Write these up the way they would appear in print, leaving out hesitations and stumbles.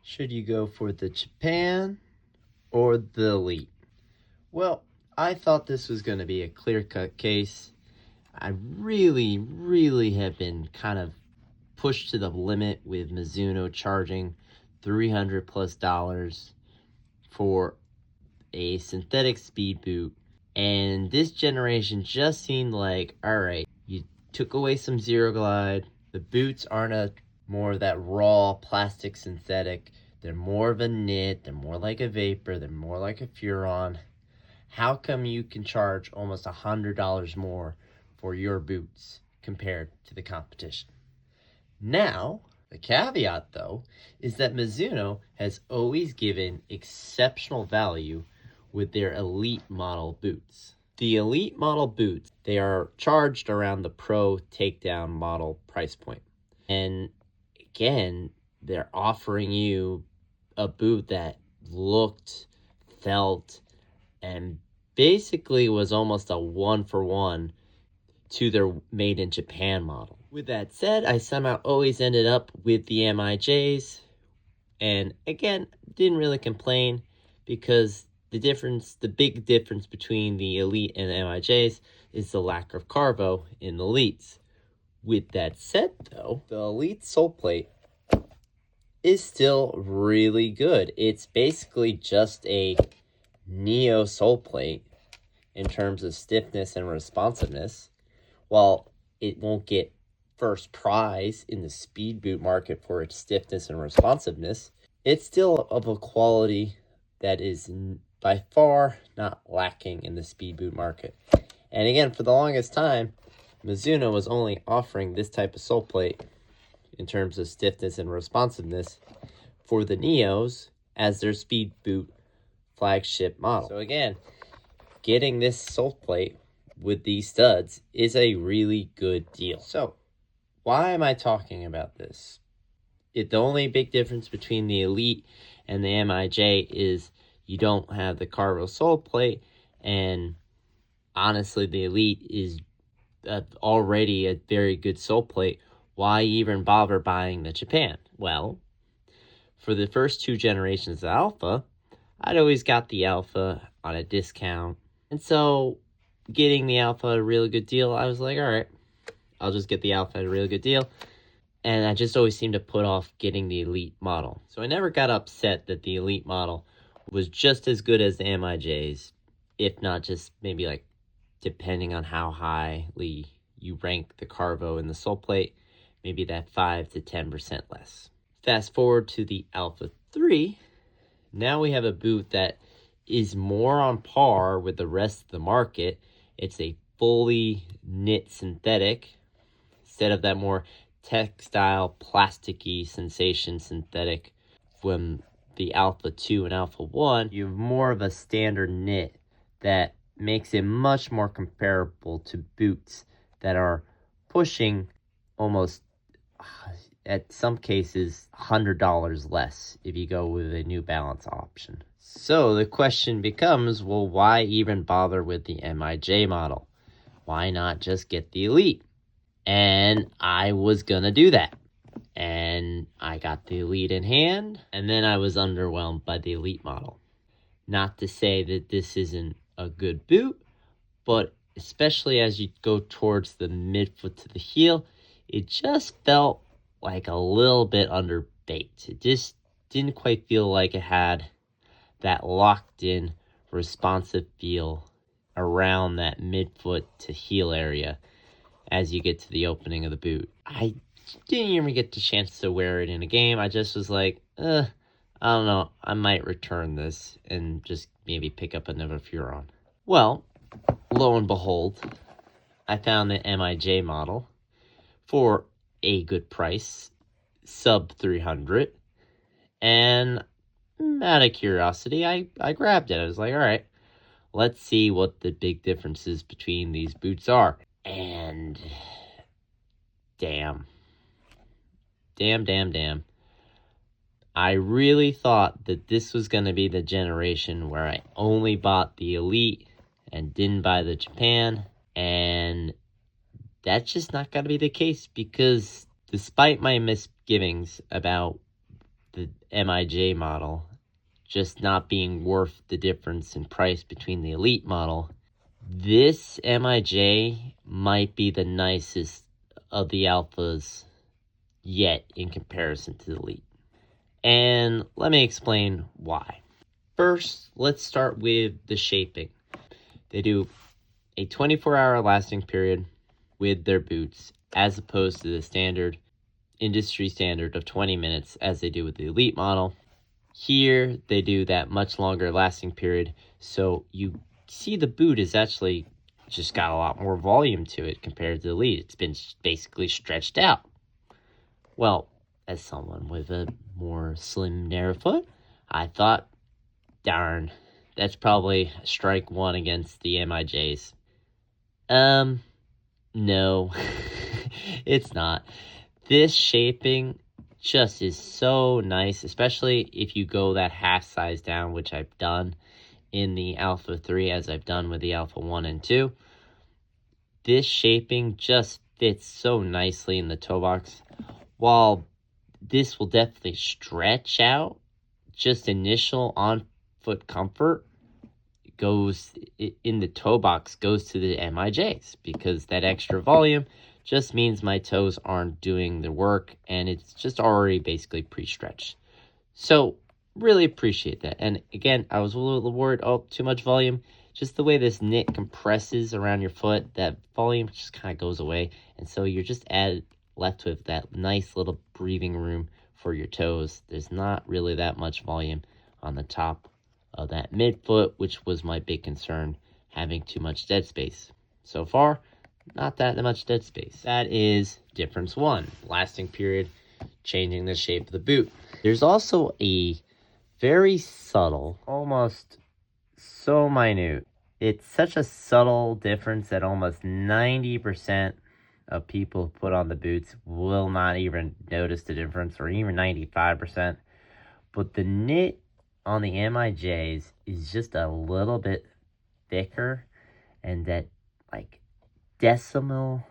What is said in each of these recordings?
Should you go for the Japan or the Elite? Well, I thought this was going to be a clear-cut case. I really have been kind of pushed to the limit with Mizuno charging $300 plus for a synthetic speed boot. And this generation just seemed like, all right, you took away some Zero Glide. The boots aren't more of that raw plastic synthetic. They're more of a knit. They're more like a Vapor. They're more like a Furon. How come you can charge almost $100 more for your boots compared to the competition? Now, the caveat though, is that Mizuno has always given exceptional value with their Elite model boots. The Elite model boots, they are charged around the Pro Takedown model price point. And again, they're offering you a boot that looked, felt, and basically was almost a one-for-one to their made in Japan model. With that said, I somehow always ended up with the MIJs, and again, didn't really complain because the big difference between the Elite and the MIJs is the lack of carvo in the Elites. With that said though, the Elite sole plate is still really good. It's basically just a Neo sole plate in terms of stiffness and responsiveness. While it won't get first prize in the speed boot market for its stiffness and responsiveness, it's still of a quality that is by far not lacking in the speed boot market. And again, for the longest time, Mizuno was only offering this type of sole plate in terms of stiffness and responsiveness for the Neos as their speed boot flagship model. So again, getting this sole plate with these studs is a really good deal. So why am I talking about this? The only big difference between the Elite and the MIJ is you don't have the carvo sole plate, and honestly the Elite is already a very good sole plate. Why even bother buying the Japan? Well, for the first two generations of Alpha, I'd always got the Alpha on a discount, and so getting the Alpha at a really good deal, I was like, all right, I'll just get the Alpha at a really good deal. And I just always seemed to put off getting the Elite model. So I never got upset that the Elite model was just as good as the MIJs, if not just maybe like, depending on how highly you rank the carvo in the sole plate, maybe that 5 to 10% less. Fast forward to the Alpha 3, now we have a boot that is more on par with the rest of the market. It's a fully knit synthetic instead of that more textile, plasticky sensation synthetic from the Alpha 2 and Alpha 1. You have more of a standard knit that makes it much more comparable to boots that are pushing almost, at some cases, $100 less if you go with a New Balance option. So the question becomes, well, why even bother with the MIJ model? Why not just get the Elite? And I was gonna do that. And I got the Elite in hand, and then I was underwhelmed by the Elite model. Not to say that this isn't a good boot, but especially as you go towards the midfoot to the heel, it just felt like a little under underbaked. It just didn't quite feel like it had that locked in responsive feel around that midfoot to heel area as you get to the opening of the boot. I didn't even get the chance to wear it in a game. I just was like, I don't know, I might return this and just maybe pick up another Furon. Well, lo and behold, I found the MIJ model for a good price, sub 300, and out of curiosity, I grabbed it. I was like, all right, let's see what the big differences between these boots are. And damn. I really thought that this was going to be the generation where I only bought the Elite and didn't buy the Japan. And that's just not going to be the case, because despite my misgivings about the MIJ model just not being worth the difference in price between the Elite model, this MIJ might be the nicest of the Alphas yet in comparison to the Elite. And let me explain why. First, let's start with the shaping. They do a 24-hour lasting period with their boots, as opposed to the standard industry standard of 20 minutes as they do with the Elite model. Here, they do that much longer lasting period, so you see the boot is actually just got a lot more volume to it compared to the Elite. It's been basically stretched out. Well, as someone with a more slim, narrow foot, I thought, darn, that's probably strike one against the MIJs. No, it's not. This shaping just is so nice, especially if you go that half size down, which I've done in the Alpha 3 as I've done with the Alpha 1 and 2. This shaping just fits so nicely in the toe box. While this will definitely stretch out, just initial on-foot comfort goes in the toe box goes to the MIJs, because that extra volume just means my toes aren't doing the work and it's just already basically pre-stretched. So really appreciate that. And again, I was a little worried, oh, too much volume. Just the way this knit compresses around your foot, that volume just kind of goes away. And so you're just left with that nice little breathing room for your toes. There's not really that much volume on the top of that midfoot, which was my big concern, having too much dead space. So far, not that much dead space. That is difference one, lasting period, changing the shape of the boot. There's also a very subtle, almost so minute. It's such a subtle difference that almost 90% of people who put on the boots will not even notice the difference, or even 95%. But the knit on the MIJs is just a little bit thicker, and that like decimal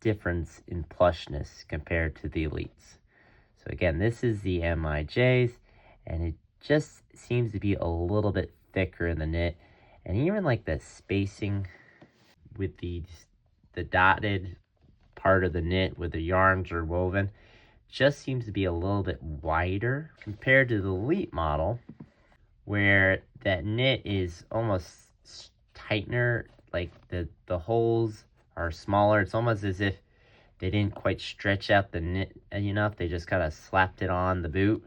difference in plushness compared to the Elites. So again, this is the MIJs, and it just seems to be a little bit thicker in the knit, and even like the spacing with the dotted part of the knit where the yarns are woven just seems to be a little bit wider compared to the Elite model, where that knit is almost tightener, like the holes are smaller. It's almost as if they didn't quite stretch out the knit enough. They just kind of slapped it on the boot.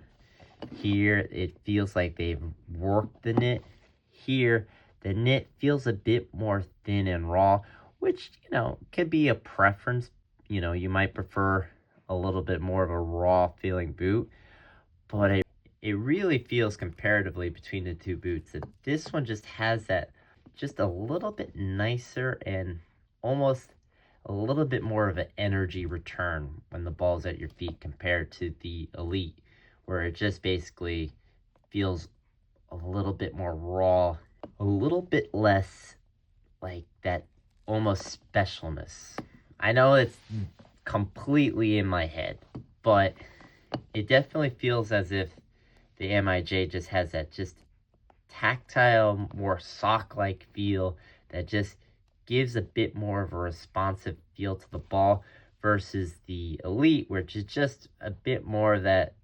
Here, it feels like they've worked the knit. Here, the knit feels a bit more thin and raw, which, could be a preference. You might prefer a little bit more of a raw feeling boot, but it really feels comparatively between the two boots that this one just has that just a little bit nicer and almost a little bit more of an energy return when the ball's at your feet compared to the Elite, where it just basically feels a little bit more raw, a little bit less like that almost specialness. I know it's completely in my head, but it definitely feels as if the MIJ just has that just tactile, more sock-like feel that just gives a bit more of a responsive feel to the ball, versus the Elite, which is just a bit more of that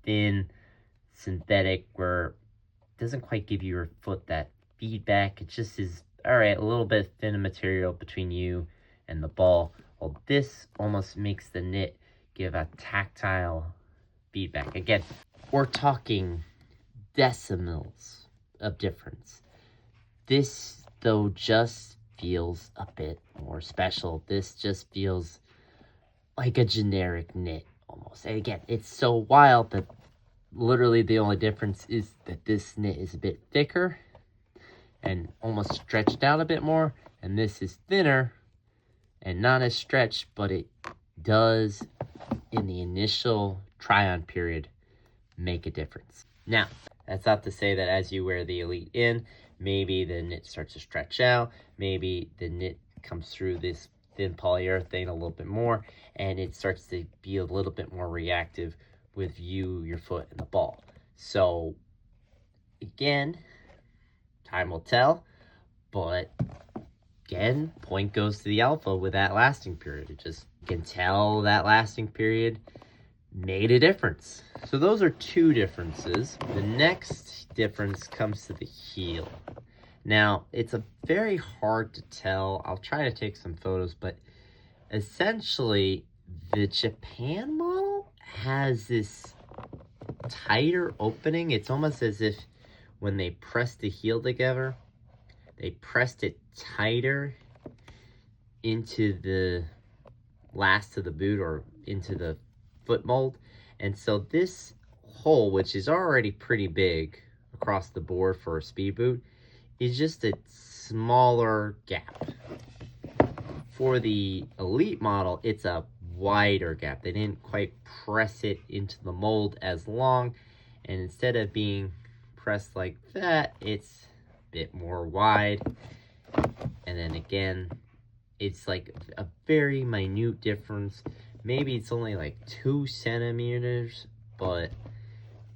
thin synthetic, where it doesn't quite give your foot that feedback. It just is, all right, a little bit of thin material between you and the ball. Well, this almost makes the knit give a tactile feedback. Again, we're talking decimals of difference. This, though, just feels a bit more special. This just feels like a generic knit almost. And again, it's so wild that literally the only difference is that this knit is a bit thicker and almost stretched out a bit more, and this is thinner and not as stretched, but it does in the initial try-on period make a difference. Now, that's not to say that as you wear the Elite in, maybe the knit starts to stretch out, maybe the knit comes through this thin polyurethane a little bit more, and it starts to be a little bit more reactive with your foot, and the ball. So again, time will tell, but again, point goes to the Alpha with that lasting period. It just, you can tell that lasting period made a difference. So those are two differences. The next difference comes to the heel. Now, it's a very hard to tell. I'll try to take some photos, but essentially, the Japan model has this tighter opening. It's almost as if when they press the heel together, they pressed it tighter into the last of the boot or into the foot mold. And so this hole, which is already pretty big across the board for a speed boot, is just a smaller gap. For the Elite model, it's a wider gap. They didn't quite press it into the mold as long, and instead of being pressed like that, it's a bit more wide. And then again, it's like a very minute difference. Maybe it's only like 2 centimeters, but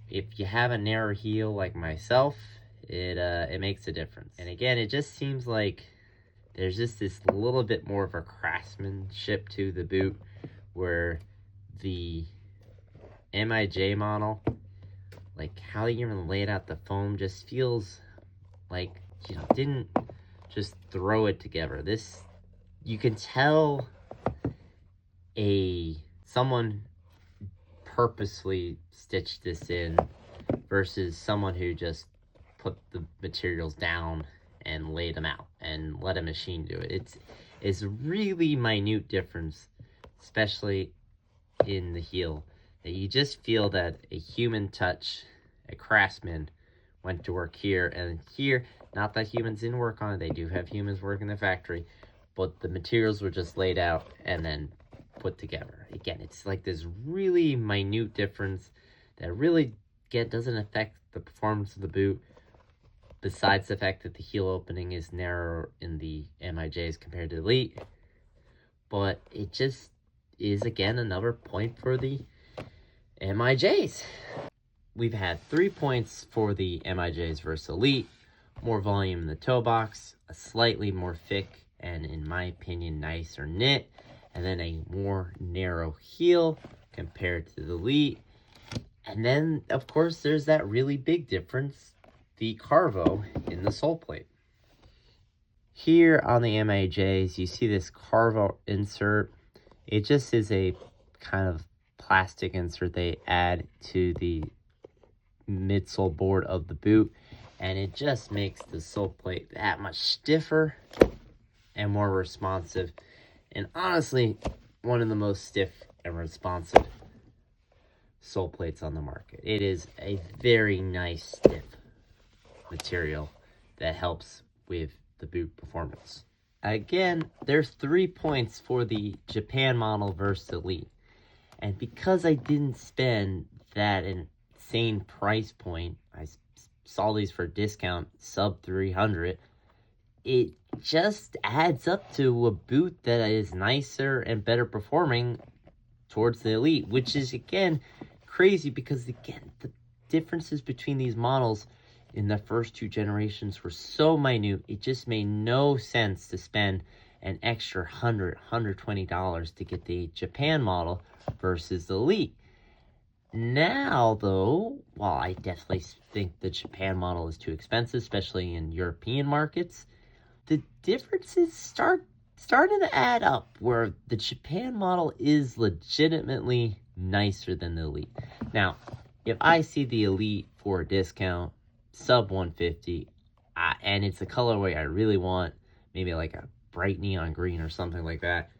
if you have a narrow heel like myself, it makes a difference. And again, it just seems like there's just this little bit more of a craftsmanship to the boot, where the MIJ model, like how you even laid out the foam, just feels like, you know, didn't just throw it together. This, you can tell someone purposely stitched this in versus someone who just put the materials down and laid them out and let a machine do it. It's a really minute difference, especially in the heel, that you just feel that a human touch, a craftsman went to work here, and here, not that humans didn't work on it, they do have humans work in the factory, but the materials were just laid out and then put together. Again, it's like this really minute difference that really doesn't affect the performance of the boot, besides the fact that the heel opening is narrower in the MIJs compared to Elite. But it just is, again, another point for the MIJs. We've had 3 points for the MIJs versus Elite. More volume in the toe box, a slightly more thick and, in my opinion, nicer knit, and then a more narrow heel compared to the Elite. And then, of course, there's that really big difference, the Carvo in the sole plate. Here on the MIJs, you see this Carvo insert. It just is a kind of plastic insert they add to the midsole board of the boot, and it just makes the sole plate that much stiffer and more responsive, and honestly, one of the most stiff and responsive sole plates on the market. It is a very nice stiff material that helps with the boot performance. Again, there's 3 points for the Japan model versus Elite, and because I didn't spend that insane price point, I saw these for discount sub 300, it just adds up to a boot that is nicer and better performing towards the Elite, which is, again, crazy because, again, the differences between these models in the first 2 generations were so minute, it just made no sense to spend an extra $120 to get the Japan model versus the Elite. Now, though, while I definitely think the Japan model is too expensive, especially in European markets, the differences starting to add up, where the Japan model is legitimately nicer than the Elite. Now, if I see the Elite for a discount, sub 150, and it's a colorway I really want, maybe like a bright neon green or something like that,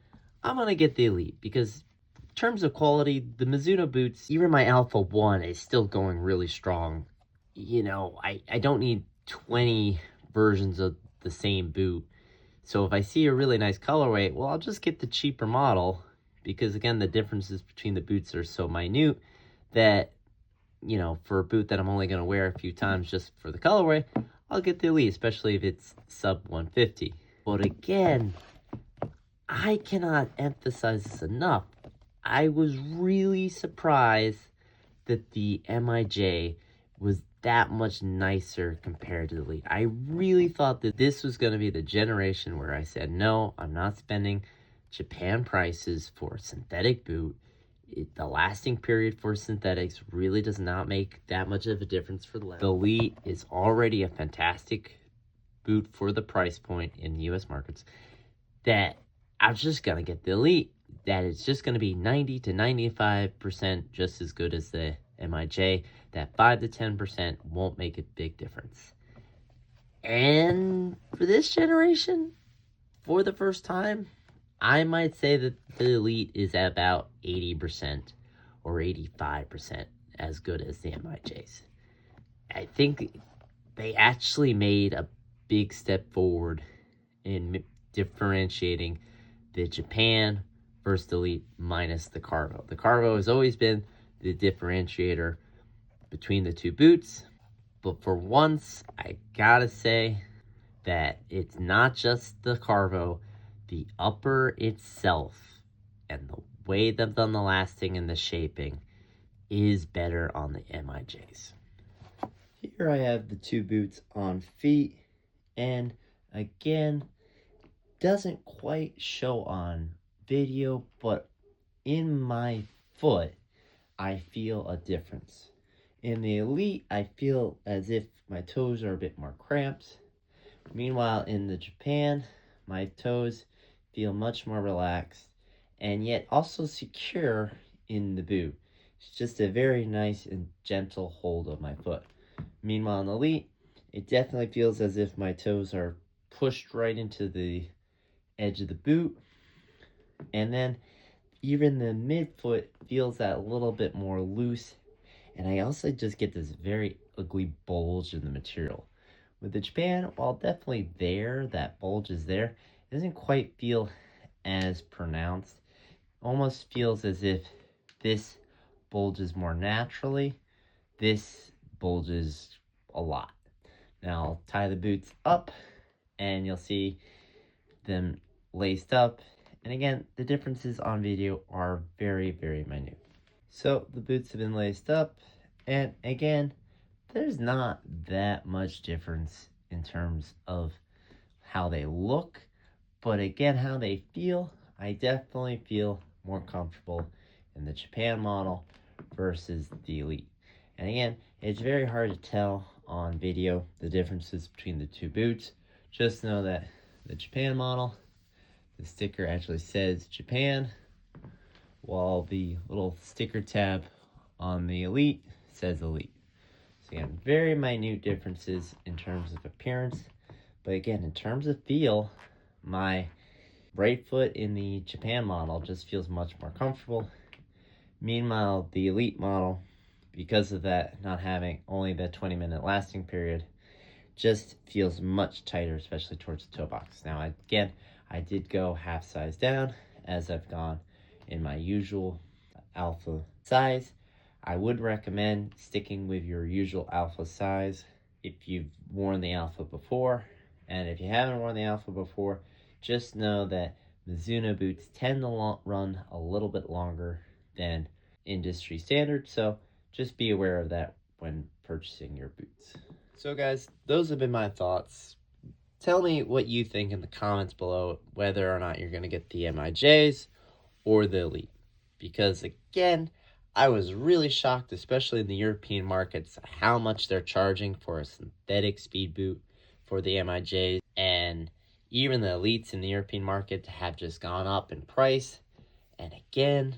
I'm gonna get the Elite, because in terms of quality, the Mizuno boots, even my Alpha 1 is still going really strong. You know, I don't need 20 versions of the same boot. So if I see a really nice colorway, well, I'll just get the cheaper model, because again, the differences between the boots are so minute that, you know, for a boot that I'm only going to wear a few times just for the colorway, I'll get the Elite, especially if it's sub 150. But again, I cannot emphasize this enough. I was really surprised that the MIJ was that much nicer compared to the Elite. I really thought that this was going to be the generation where I said, no, I'm not spending Japan prices for a synthetic boot. The lasting period for synthetics really does not make that much of a difference for the leather. The Elite is already a fantastic boot for the price point in the US markets, that I'm just going to get the Elite. That it's just going to be 90 to 95% just as good as the MIJ. That 5 to 10% won't make a big difference. And for this generation, for the first time, I might say that the Elite is at about 80% or 85% as good as the MIJs. I think they actually made a big step forward in differentiating the Japan versus the Elite minus the Carvo. The Carvo has always been the differentiator between the two boots, but for once, I gotta say that it's not just the Carvo. The upper itself and the way they've done the lasting and the shaping is better on the MIJs. Here I have the two boots on feet, and again, doesn't quite show on video, but in my foot, I feel a difference. In the Elite, I feel as if my toes are a bit more cramped. Meanwhile, in the Japan, my toes feel much more relaxed and yet also secure in the boot. It's just a very nice and gentle hold of my foot. Meanwhile, in the Elite, it definitely feels as if my toes are pushed right into the edge of the boot, and then even the midfoot feels that little bit more loose, and I also just get this very ugly bulge in the material. With the Japan, while definitely there, that bulge is there, it doesn't quite feel as pronounced. Almost feels as if this bulges more naturally. This bulges a lot. Now I'll tie the boots up and you'll see them laced up. And again, the differences on video are very, very minute. So the boots have been laced up, and again, there's not that much difference in terms of how they look, but again, how they feel, I definitely feel more comfortable in the Japan model versus the Elite. And again, it's very hard to tell on video the differences between the two boots. Just know that the Japan model, the sticker actually says Japan, while the little sticker tab on the Elite says Elite. So again, very minute differences in terms of appearance, but again, in terms of feel, my right foot in the Japan model just feels much more comfortable. Meanwhile, the Elite model, because of that not having only the 20-minute lasting period, just feels much tighter, especially towards the toe box. Now, again, I did go half size down as I've gone in my usual Alpha size. I would recommend sticking with your usual Alpha size if you've worn the Alpha before. And if you haven't worn the Alpha before, just know that Mizuno boots tend to run a little bit longer than industry standard. So just be aware of that when purchasing your boots. So guys, those have been my thoughts. Tell me what you think in the comments below, whether or not you're going to get the MIJs or the Elite. Because again, I was really shocked, especially in the European markets, how much they're charging for a synthetic speed boot for the MIJs. And even the Elites in the European market have just gone up in price. And again,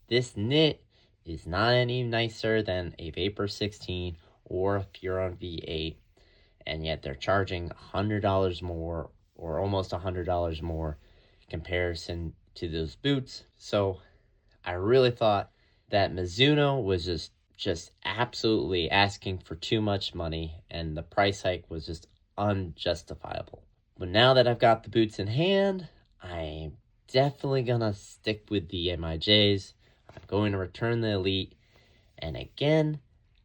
this knit is not any nicer than a Vapor 16 or a Furon V8. And yet they're charging $100 more, or almost $100 more comparison to those boots. So I really thought that Mizuno was just absolutely asking for too much money, and the price hike was just unjustifiable. But now that I've got the boots in hand, I'm definitely gonna stick with the MIJs. I'm going to return the Elite, and again,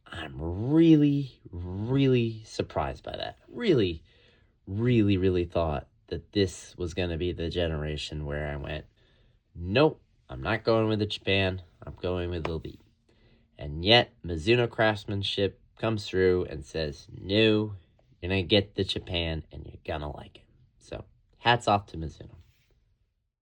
I'm really, really surprised by that. Really, really, really thought that this was going to be the generation where I went, nope, I'm not going with the Japan, I'm going with the Elite. And yet, Mizuno craftsmanship comes through and says, no, you're going to get the Japan and you're going to like it. So, hats off to Mizuno.